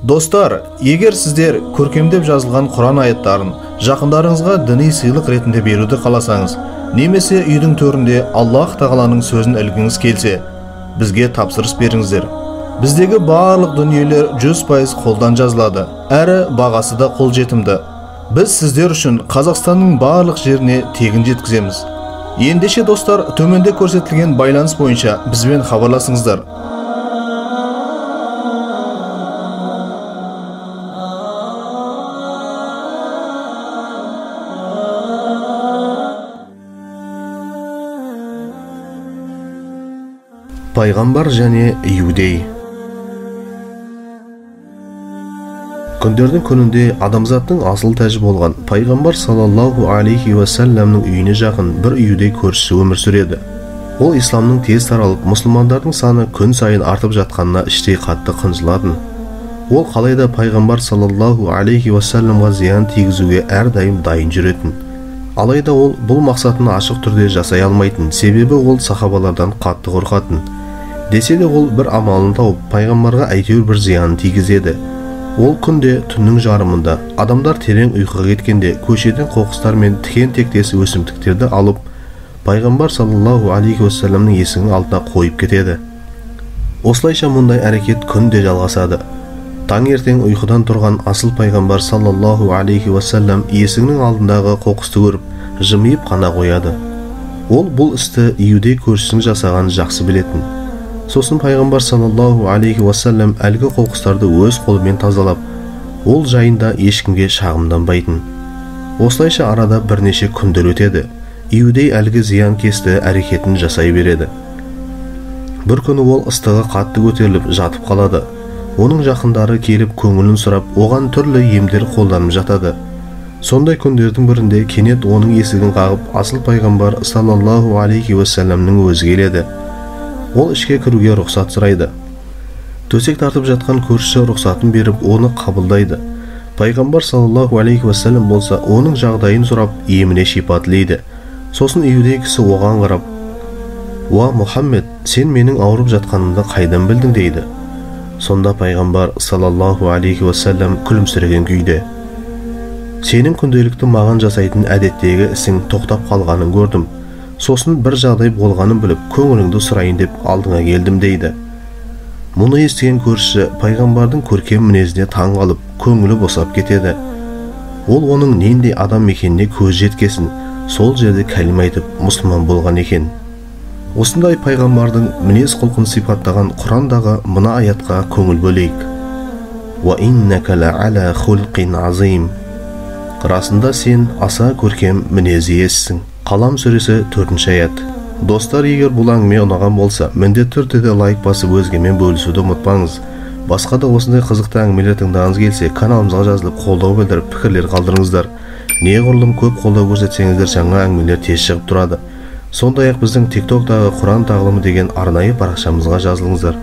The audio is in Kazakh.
Достар, егер сіздер көркемдеп жазылған Құран аяттарын жақындарыңызға діни сыйлық ретінде беруді қаласаңыз, немесе үйдің төрінде Аллах тағаланың сөзін ілгіңіз келсе, бізге тапсырыс беріңіздер. Біздегі барлық дүниелер 100% қолдан жазылады, әрі бағасы да қолжетімді. Біз сіздер үшін Қазақстанның барлық жеріне тегін жеткіземіз. Ендеше достар, төменде көрсетілген байланыс бойынша бізбен хабарласыңыздар. Пайғамбар және иудей. Күндердің күнінде адамзаттың асыл тәжі болған пайғамбар саллаллаху алейхи уассаламның үйіне жақын бір иудей көршісі өмір сүреді. Ол исламның тез таралып, мұсылмандардың саны күн сайын артып жатқанына іштей қатты қынжылатын. Ол қалайда пайғамбар саллаллаху алейхи уассаламға зиян тигізуге әрдайым дайын жүретін. Алайда ол бұл мақсатын ашық түрде жасай алмайтын, себебі ол сахабалардан қатты қорқатын. Десе де ол бір амалын тауып, пайғамбарға әйтеуір бір зиянын тигізеді. Ол күнде түннің жарымында адамдар терең ұйқыға кеткенде көшеден қоқыстар мен тікен тектесі өсімдіктерді алып, пайғамбар саллаллаху алейхи уассаламның есігінің алдына қойып кетеді. Осылайша мұндай әрекет күнде жалғасады. Таңертең ұйқыдан тұрған асыл пайғамбар саллаллаху алейхи уассалам есігінің алдындағы қоқысты көріп, жымиып қана қояды. Ол бұл істі иудей көршісінің жасаған жақсы білетін. Сосын пайғамбар саллаллаху алейхи уассалам әлгі қоқыстарды өз қолымен тазалап, ол жайында ешкімге шағымданбайтын. Осылайша арада бірнеше күндер өтеді. Иудей әлгі зиянкесті әрекетін жасай береді. Бір күні ол ыстығы қатты көтеріліп жатып қалады. Оның жақындары келіп көңілін сұрап, оған түрлі емдер қолданып жатады. Сондай күндердің бірінде кенет оның есігін қағып, асыл пайғамбар саллаллаху алейхи уассаламның өзі келеді. Ол ішке кіруге рұқсат сұрайды. Төсек тартып жатқан көршісі рұқсатын беріп, оны қабылдайды. Пайғамбар саллаллаху алейхи уассалам болса, оның жағдайын сұрап, еміне шипа тілейді. Сосын иудей кісі оған қарап, «Уа Мұхаммед, сен менің ауырып жатқанымды қайдан білдің?» дейді. Сонда пайғамбар саллаллаху алейхи уассалам күлімсіреген күйде, «Сенің күнделікті маған жасайтын әдеттегі ісің тоқтап қалғанын көрдім. Сосын бір жағдай болғанын біліп, көңіліңді сұрайын деп алдыңа келдім» дейді. Мұны естіген көрші пайғамбардың көркем мінезіне таң қалып, көңілі босап кетеді. Ол оның нендей адам екеніне көз жеткесін, сол жерде кәлима айтып мұсылман болған екен. Осындай пайғамбардың мінез құлқын сипаттаған Құрандағы мына аятқа көңіл бөлейік. «Ва иннака ла'ала хулқин азим». Расында сен аса көркем мінез иесісің. Қалам сүресі 4-ші аят. Достар, егер бұл әңгіме ұнаған болса, міндетті түрде лайк басып өзгемен бөлісуді ұмытпаңыз. Басқа да осындай қызықты әңгімелер тыңдағыңыз келсе, каналымызға жазылып қолдау білдіріп пікірлер қалдырыңыздар. Неғұрлым көп қолдау көрсетсеңіздер, жаңа әңгімелер тез шығып тұрады. Сондай-ақ біздің TikTok'тағы Құран тағылымы деген арнайы парақшамызға жазылыңыздар.